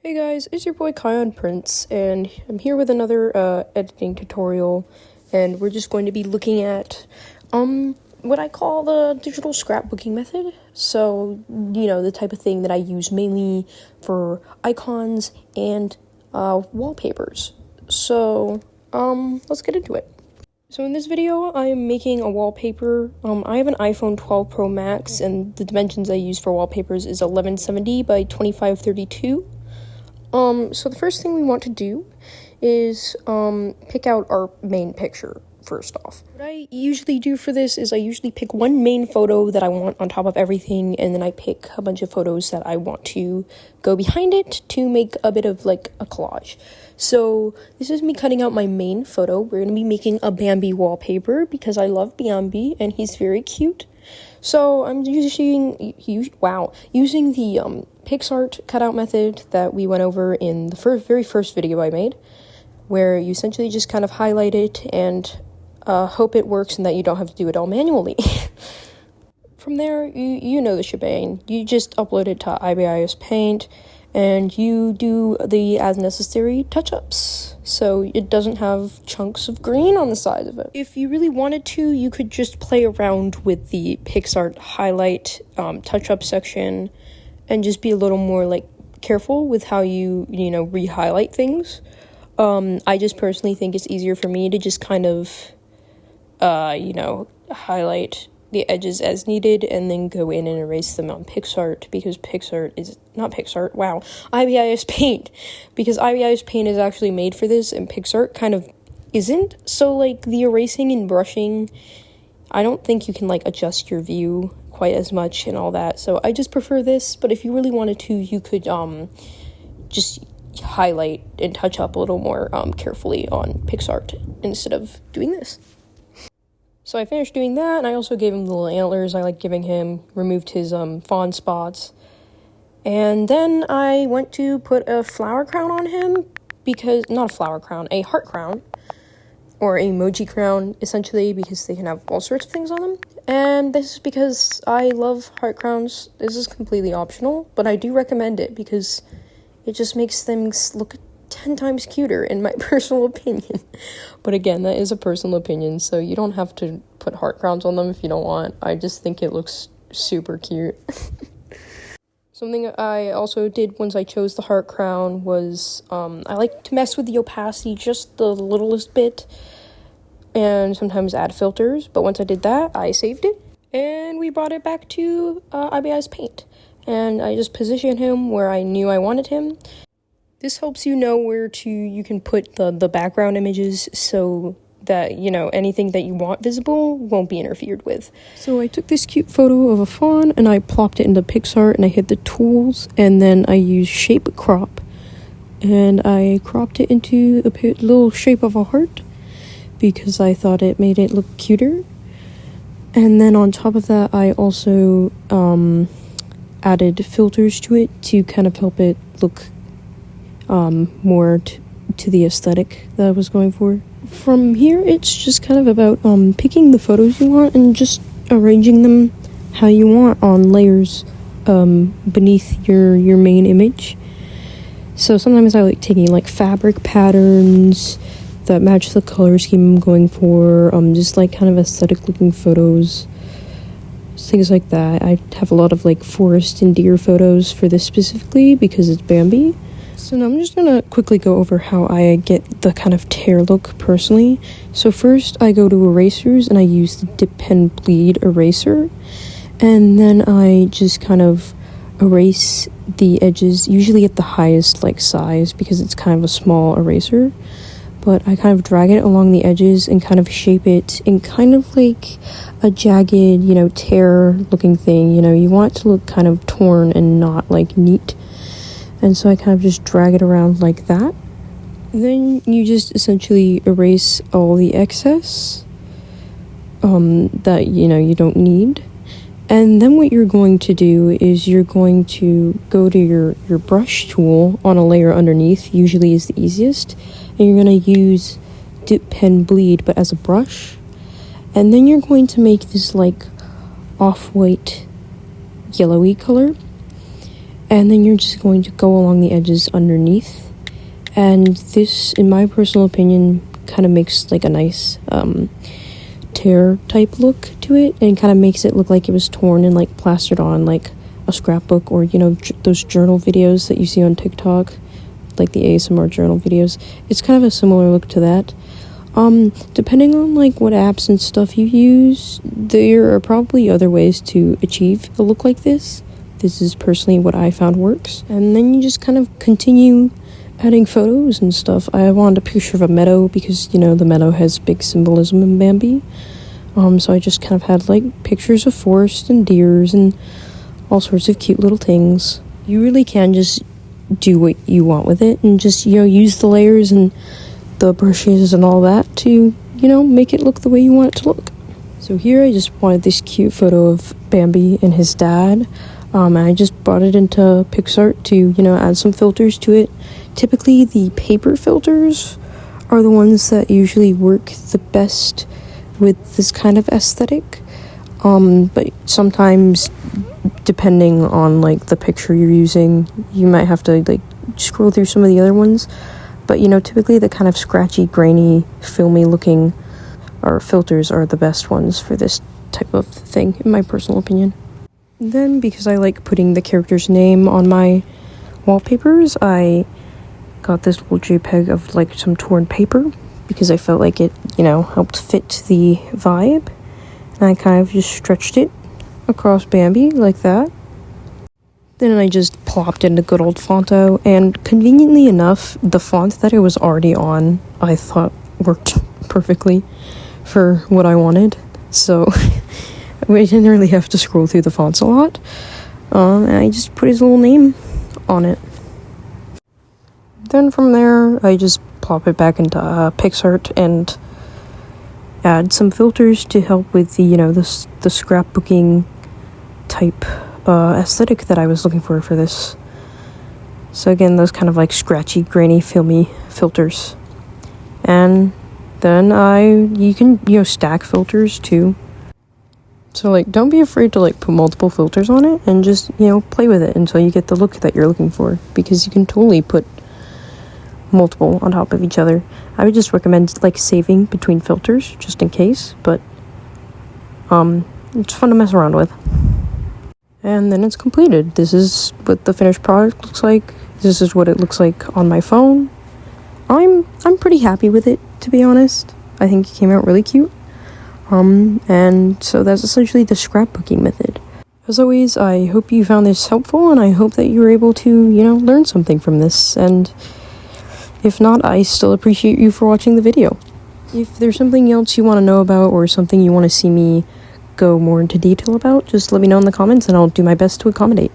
Hey guys, it's your boy Kion Prince, and I'm here with another editing tutorial, and we're just going to be looking at what I call the digital scrapbooking method. So, the type of thing that I use mainly for icons and wallpapers. So, let's get into it. So in this video, I am making a wallpaper. I have an iPhone 12 Pro Max, and the dimensions I use for wallpapers is 1170 by 2532. So the first thing we want to do is, pick out our main picture, first off. What I usually do for this is I usually pick one main photo that I want on top of everything, and then I pick a bunch of photos that I want to go behind it to make a bit of, like, a collage. So this is me cutting out my main photo. We're going to be making a Bambi wallpaper because I love Bambi, and he's very cute. So I'm using the PicsArt cutout method that we went over in the very first video I made, where you essentially just kind of highlight it and hope it works and that you don't have to do it all manually. From there, you know the shebang. You just upload it to IBIS Paint, and you do the as necessary touch-ups, so it doesn't have chunks of green on the side of it. If you really wanted to, you could just play around with the PicsArt highlight touch-up section and just be a little more, like, careful with how you re-highlight things. I just personally think it's easier for me to just kind of, highlight the edges as needed and then go in and erase them on PicsArt, because IBIS Paint, because IBIS Paint is actually made for this and PicsArt kind of isn't. So, like, the erasing and brushing, I don't think you can, like, adjust your view quite as much and all that, so I just prefer this. But if you really wanted to, you could just highlight and touch up a little more carefully on PicsArt instead of doing this. So I finished doing that, and I also gave him the little antlers I like giving him, removed his fawn spots, and then I went to put a flower crown on him, a heart crown, or emoji crown, essentially, because they can have all sorts of things on them. And this is because I love heart crowns. This is completely optional, but I do recommend it because it just makes things look 10 times cuter, in my personal opinion. But again, that is a personal opinion, so you don't have to put heart crowns on them if you don't want. I just think it looks super cute. Something I also did once I chose the heart crown was, I like to mess with the opacity just the littlest bit, and sometimes add filters. But once I did that, I saved it, and we brought it back to IBIS Paint. And I just positioned him where I knew I wanted him. This helps you know where you can put the background images so that, anything that you want visible won't be interfered with. So I took this cute photo of a fawn and I plopped it into PicsArt, and I hit the tools, and then I used shape crop, and I cropped it into a little shape of a heart because I thought it made it look cuter. And then on top of that, I also added filters to it to kind of help it look more to the aesthetic that I was going for. From here, it's just kind of about picking the photos you want and just arranging them how you want on layers beneath your main image. So sometimes I like taking, like, fabric patterns that match the color scheme I'm going for, just, like, kind of aesthetic looking photos, things like that. I have a lot of, like, forest and deer photos for this specifically because it's Bambi. So now I'm just gonna quickly go over how I get the kind of tear look personally. So first I go to erasers and I use the dip pen bleed eraser, and then I just kind of erase the edges, usually at the highest, like, size, because it's kind of a small eraser. But I kind of drag it along the edges and kind of shape it in kind of like a jagged, tear looking thing. You want it to look kind of torn and not, like, neat. And so I kind of just drag it around like that. Then you just essentially erase all the excess that, you don't need. And then what you're going to do is you're going to go to your brush tool on a layer underneath, usually is the easiest. And you're going to use dip pen bleed, but as a brush. And then you're going to make this, like, off-white yellowy color. and then you're just going to go along the edges underneath. And this, in my personal opinion, kind of makes like a nice tear type look to it, and kind of makes it look like it was torn and like plastered on like a scrapbook, or you know, those journal videos that you see on TikTok, like the ASMR journal videos. It's kind of a similar look to that. Depending on like what apps and stuff you use, there are probably other ways to achieve a look like this. This is personally what I found works. And then you just kind of continue adding photos and stuff. I wanted a picture of a meadow because, you know, the meadow has big symbolism in Bambi. So I just kind of had like pictures of forest and deers and all sorts of cute little things. You really can just do what you want with it and just, you know, use the layers and the brushes and all that to, you know, make it look the way you want it to look. So here I just wanted this cute photo of Bambi and his dad. And I just brought it into PicsArt to, you know, add some filters to it. Typically the paper filters are the ones that usually work the best with this kind of aesthetic. But sometimes, depending on like the picture you're using, you might have to like scroll through some of the other ones. But, you know, typically the kind of scratchy, grainy, filmy looking filters are the best ones for this type of thing, in my personal opinion. Then, because I like putting the character's name on my wallpapers, I got this little JPEG of like some torn paper because I felt like it, you know, helped fit the vibe. And I kind of just stretched it across Bambi like that. Then I just plopped into good old Fonto, and conveniently enough, the font that it was already on, I thought worked perfectly for what I wanted. So we didn't really have to scroll through the fonts a lot. And I just put his little name on it. Then from there, I just plop it back into PicsArt and add some filters to help with the, you know, the scrapbooking type aesthetic that I was looking for this. So again, those kind of like scratchy, grainy, filmy filters. And then you can, you know, stack filters too. So like, don't be afraid to like put multiple filters on it and just, you know, play with it until you get the look that you're looking for, because you can totally put multiple on top of each other. I would just recommend like saving between filters just in case, but it's fun to mess around with. And then it's completed. This is what the finished product looks like. This is what it looks like on my phone. I'm pretty happy with it, to be honest. I think it came out really cute. And so that's essentially the scrapbooking method. As always, I hope you found this helpful, and I hope that you were able to, you know, learn something from this. And if not, I still appreciate you for watching the video. If there's something else you want to know about, or something you want to see me go more into detail about, just let me know in the comments and I'll do my best to accommodate.